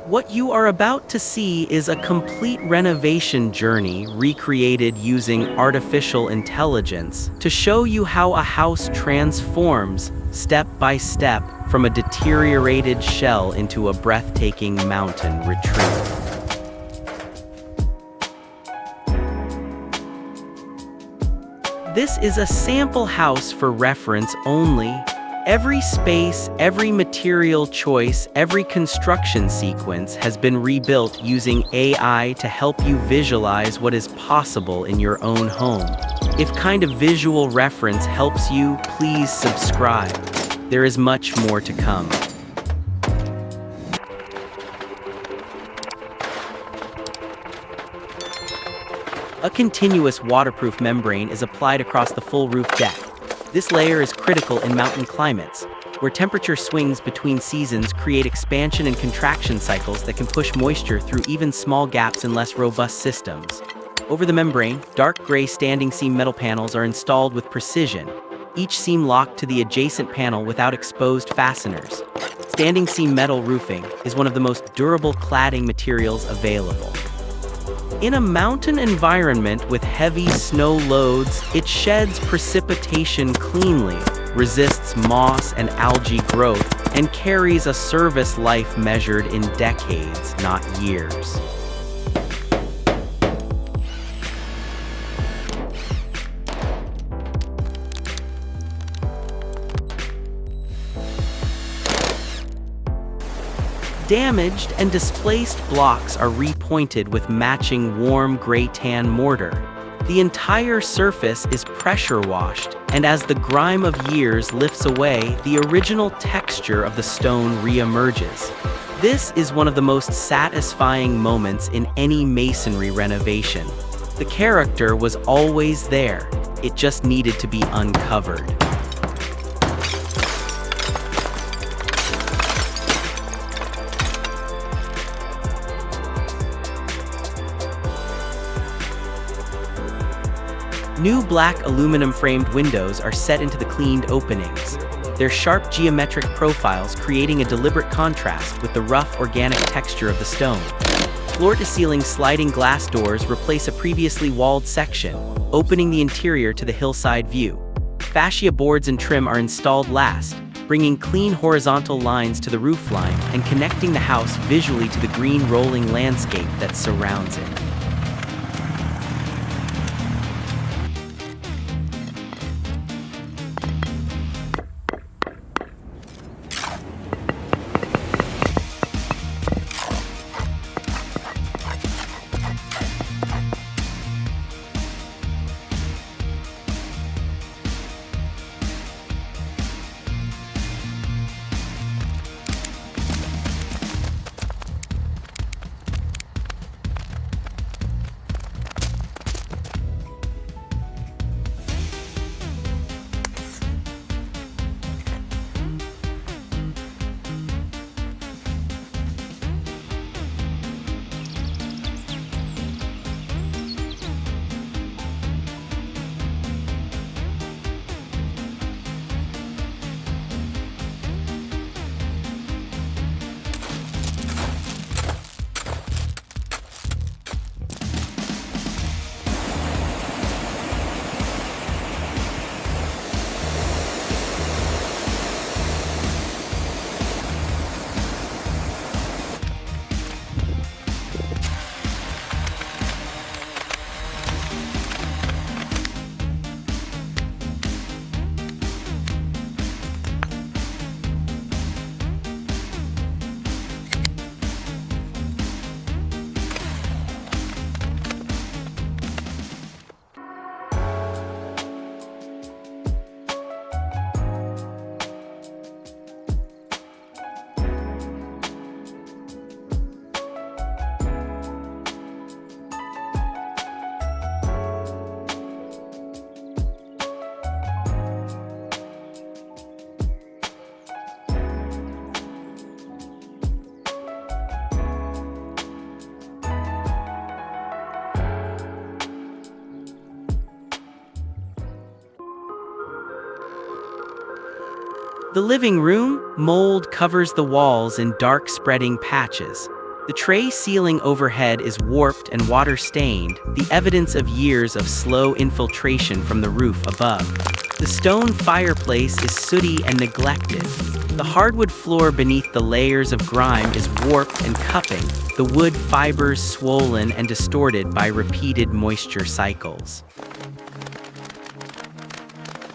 What you are about to see is a complete renovation journey recreated using artificial intelligence to show you how a house transforms, step by step, from a deteriorated shell into a breathtaking mountain retreat. This is a sample house for reference only. Every space, every material choice, every construction sequence has been rebuilt using AI to help you visualize what is possible in your own home. If kind of visual reference helps you, please subscribe. There is much more to come. A continuous waterproof membrane is applied across the full roof deck. This layer is critical in mountain climates, where temperature swings between seasons create expansion and contraction cycles that can push moisture through even small gaps in less robust systems. Over the membrane, dark gray standing seam metal panels are installed with precision, each seam locked to the adjacent panel without exposed fasteners. Standing seam metal roofing is one of the most durable cladding materials available. In a mountain environment with heavy snow loads, it sheds precipitation cleanly, resists moss and algae growth, and carries a service life measured in decades, not years. Damaged and displaced blocks are repointed with matching warm gray-tan mortar. The entire surface is pressure washed, and as the grime of years lifts away, the original texture of the stone re-emerges. This is one of the most satisfying moments in any masonry renovation. The character was always there, it just needed to be uncovered. New black aluminum-framed windows are set into the cleaned openings, their sharp geometric profiles creating a deliberate contrast with the rough organic texture of the stone. Floor-to-ceiling sliding glass doors replace a previously walled section, opening the interior to the hillside view. Fascia boards and trim are installed last, bringing clean horizontal lines to the roofline and connecting the house visually to the green rolling landscape that surrounds it. The living room, mold covers the walls in dark spreading patches. The tray ceiling overhead is warped and water-stained, the evidence of years of slow infiltration from the roof above. The stone fireplace is sooty and neglected. The hardwood floor beneath the layers of grime is warped and cupping, the wood fibers swollen and distorted by repeated moisture cycles.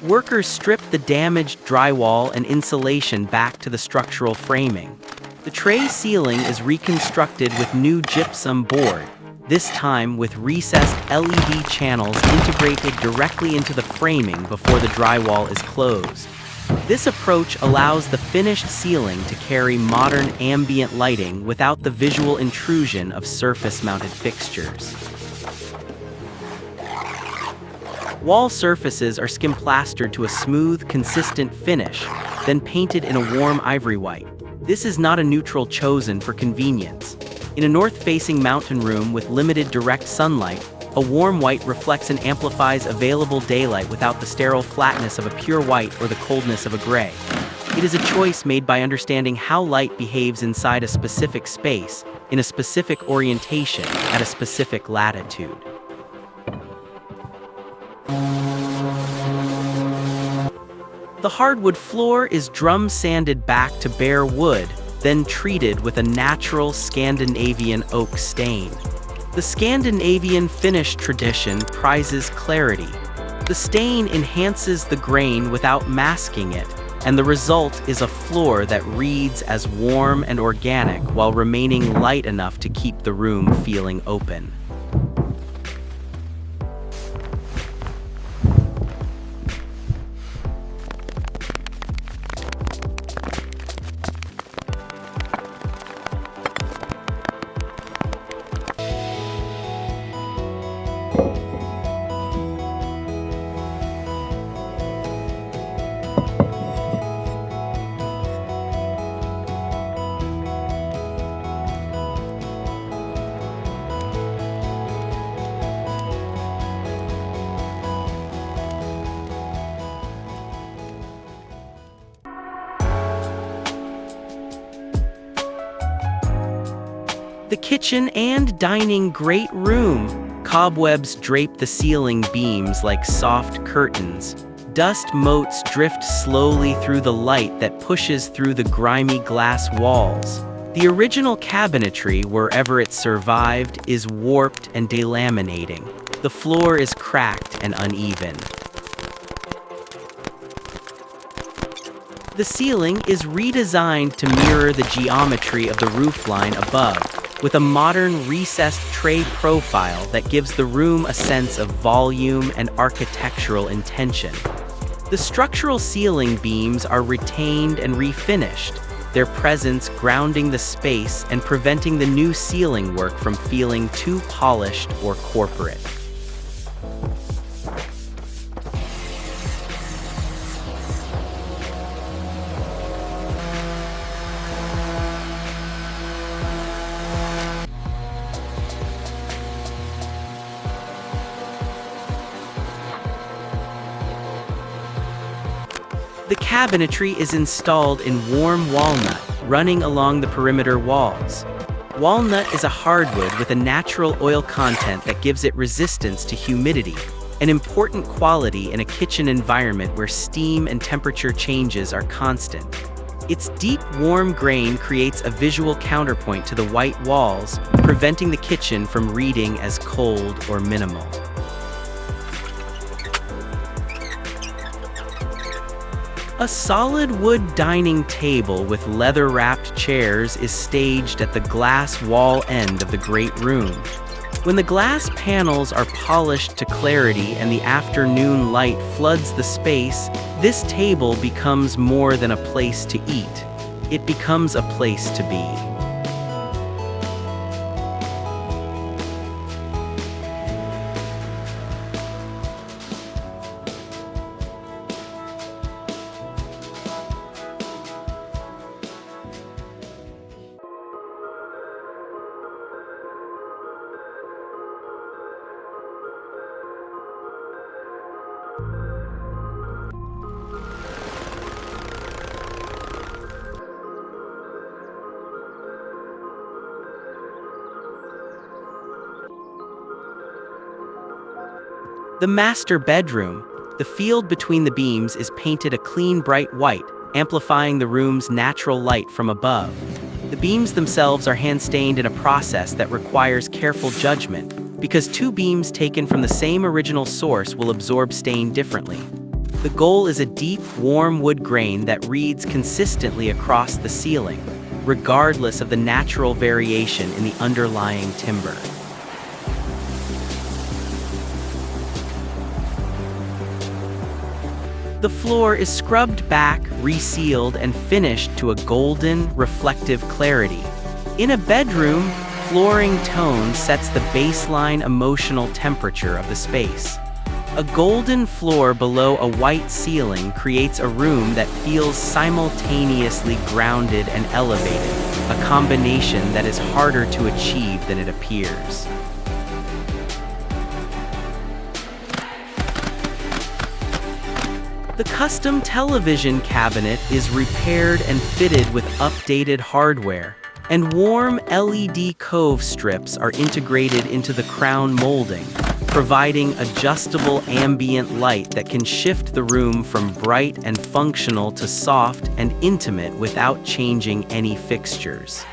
Workers strip the damaged drywall and insulation back to the structural framing. The tray ceiling is reconstructed with new gypsum board, this time with recessed LED channels integrated directly into the framing before the drywall is closed. This approach allows the finished ceiling to carry modern ambient lighting without the visual intrusion of surface-mounted fixtures. Wall surfaces are skim plastered to a smooth, consistent finish, then painted in a warm ivory white. This is not a neutral chosen for convenience. In a north-facing mountain room with limited direct sunlight, a warm white reflects and amplifies available daylight without the sterile flatness of a pure white or the coldness of a gray. It is a choice made by understanding how light behaves inside a specific space, in a specific orientation, at a specific latitude. The hardwood floor is drum-sanded back to bare wood, then treated with a natural Scandinavian oak stain. The Scandinavian finish tradition prizes clarity. The stain enhances the grain without masking it, and the result is a floor that reads as warm and organic while remaining light enough to keep the room feeling open. The kitchen and dining great room. Cobwebs drape the ceiling beams like soft curtains. Dust motes drift slowly through the light that pushes through the grimy glass walls. The original cabinetry, wherever it survived, is warped and delaminating. The floor is cracked and uneven. The ceiling is redesigned to mirror the geometry of the roofline above, with a modern recessed tray profile that gives the room a sense of volume and architectural intention. The structural ceiling beams are retained and refinished, their presence grounding the space and preventing the new ceiling work from feeling too polished or corporate. The cabinetry is installed in warm walnut, running along the perimeter walls. Walnut is a hardwood with a natural oil content that gives it resistance to humidity, an important quality in a kitchen environment where steam and temperature changes are constant. Its deep, warm grain creates a visual counterpoint to the white walls, preventing the kitchen from reading as cold or minimal. A solid wood dining table with leather-wrapped chairs is staged at the glass wall end of the great room. When the glass panels are polished to clarity and the afternoon light floods the space, this table becomes more than a place to eat. It becomes a place to be. The master bedroom. The field between the beams is painted a clean bright white, amplifying the room's natural light from above. The beams themselves are hand-stained in a process that requires careful judgment, because two beams taken from the same original source will absorb stain differently. The goal is a deep, warm wood grain that reads consistently across the ceiling, regardless of the natural variation in the underlying timber. The floor is scrubbed back, resealed, and finished to a golden, reflective clarity. In a bedroom, flooring tone sets the baseline emotional temperature of the space. A golden floor below a white ceiling creates a room that feels simultaneously grounded and elevated, a combination that is harder to achieve than it appears. The custom television cabinet is repaired and fitted with updated hardware, and warm LED cove strips are integrated into the crown molding, providing adjustable ambient light that can shift the room from bright and functional to soft and intimate without changing any fixtures.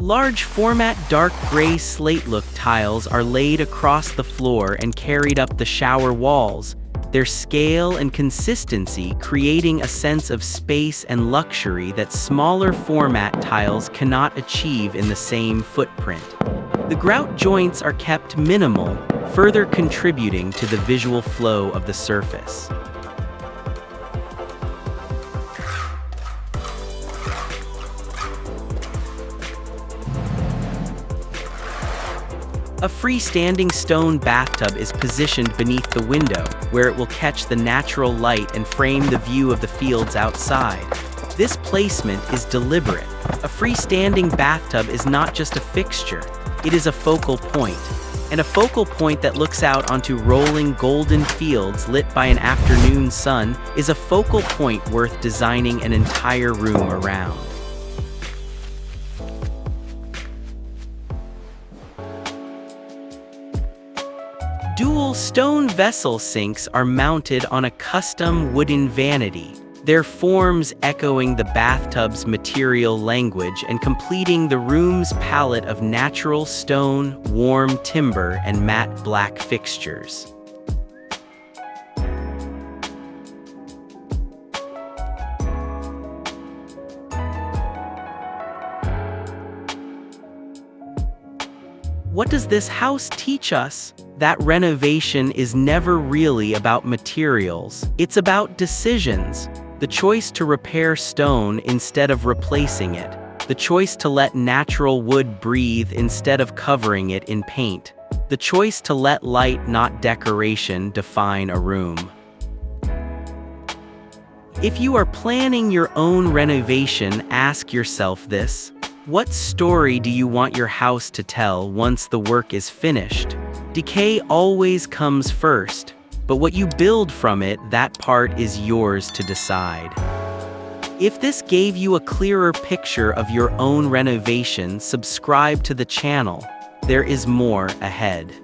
Large format dark gray slate look tiles are laid across the floor and carried up the shower walls, their scale and consistency creating a sense of space and luxury that smaller format tiles cannot achieve in the same footprint. The grout joints are kept minimal, further contributing to the visual flow of the surface. A freestanding stone bathtub is positioned beneath the window, where it will catch the natural light and frame the view of the fields outside. This placement is deliberate. A freestanding bathtub is not just a fixture, it is a focal point. And a focal point that looks out onto rolling golden fields lit by an afternoon sun is a focal point worth designing an entire room around. Dual stone vessel sinks are mounted on a custom wooden vanity, their forms echoing the bathtub's material language and completing the room's palette of natural stone, warm timber, and matte black fixtures. What does this house teach us? That renovation is never really about materials. It's about decisions. The choice to repair stone instead of replacing it. The choice to let natural wood breathe instead of covering it in paint. The choice to let light, not decoration, define a room. If you are planning your own renovation, ask yourself this: what story do you want your house to tell once the work is finished? Decay always comes first, but what you build from it, that part is yours to decide. If this gave you a clearer picture of your own renovation, subscribe to the channel. There is more ahead.